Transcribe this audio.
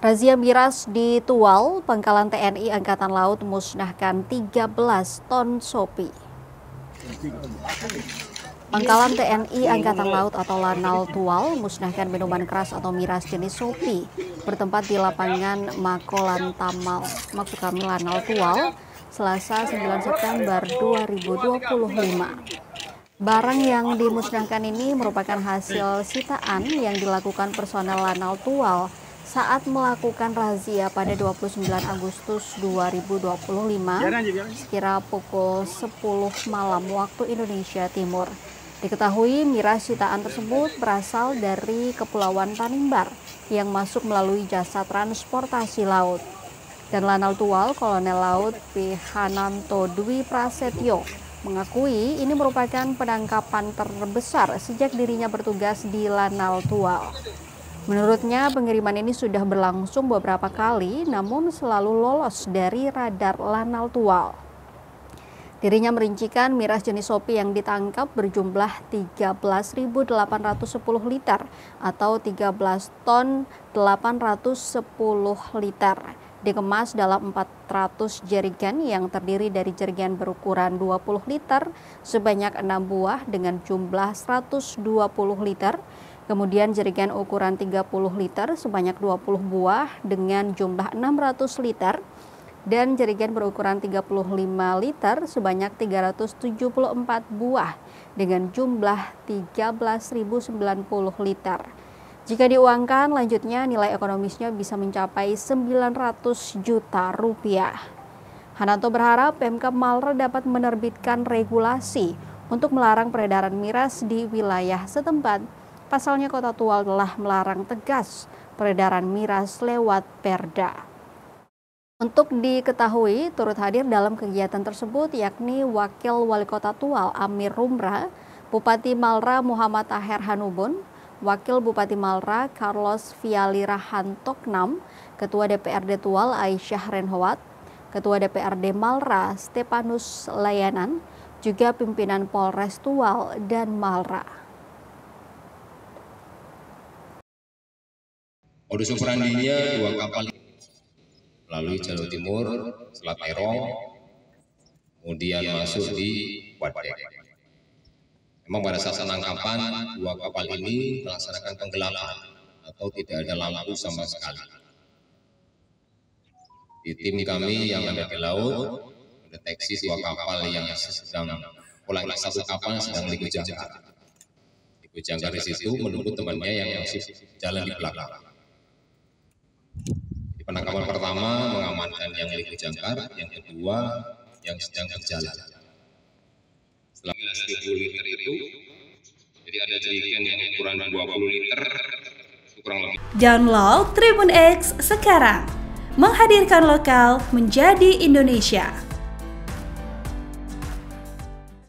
Razia miras di Tual, Pangkalan TNI Angkatan Laut musnahkan 13 ton sopi. Pangkalan TNI Angkatan Laut atau Lanal Tual musnahkan minuman keras atau miras jenis sopi bertempat di lapangan Makolan Tamal, maksud kami Lanal Tual, Selasa 9 September 2025. Barang yang dimusnahkan ini merupakan hasil sitaan yang dilakukan personel Lanal Tual saat melakukan razia pada 29 Agustus 2025 sekira pukul 10 malam waktu Indonesia Timur. Diketahui miras sitaan tersebut berasal dari Kepulauan Tanimbar yang masuk melalui jasa transportasi laut. Dan Lanal Tual Kolonel Laut P. Hananto Dwi Prasetyo mengakui ini merupakan penangkapan terbesar sejak dirinya bertugas di Lanal Tual. Menurutnya, pengiriman ini sudah berlangsung beberapa kali, namun selalu lolos dari radar Lanal Tual. Dirinya merincikan miras jenis sopi yang ditangkap berjumlah 13.810 liter atau 13 ton 810 liter. Dikemas dalam 400 jerigen yang terdiri dari jerigen berukuran 20 liter sebanyak 6 buah dengan jumlah 120 liter, kemudian jerigen ukuran 30 liter sebanyak 20 buah dengan jumlah 600 liter, dan jerigen berukuran 35 liter sebanyak 374 buah dengan jumlah 13.090 liter. Jika diuangkan, lanjutnya nilai ekonomisnya bisa mencapai 900 juta rupiah. Hananto berharap Pemkab Malra dapat menerbitkan regulasi untuk melarang peredaran miras di wilayah setempat. Pasalnya Kota Tual telah melarang tegas peredaran miras lewat Perda. Untuk diketahui, turut hadir dalam kegiatan tersebut yakni Wakil Wali Kota Tual Amir Rumra, Bupati Malra Muhammad Taher Hanubun, Wakil Bupati Malra Carlos Vialirahantoknam, Ketua DPRD Tual Aisyah Renhowat, Ketua DPRD Malra Stepanus Layanan, juga pimpinan Polres Tual dan Malra. Modus operandinya 2 kapal melalui jalur timur, Selat Terong, kemudian masuk di Wadek. Memang pada saat penangkapan 2 kapal ini melaksanakan penggelapan atau tidak ada lampu sama sekali. Di tim kami yang ada di laut mendeteksi 2 kapal yang sedang satu kapal sedang liku jangkar. Liku jangkar di situ menunggu temannya yang masih jalan di belakang. Di penangkapan pertama mengamankan yang liku jangkar, yang kedua yang sedang berjalan. Setelah 11.000 liter itu, jadi ada jerigen yang ukuran 20 liter, kurang lebih. Download Tribun X sekarang, menghadirkan lokal menjadi Indonesia.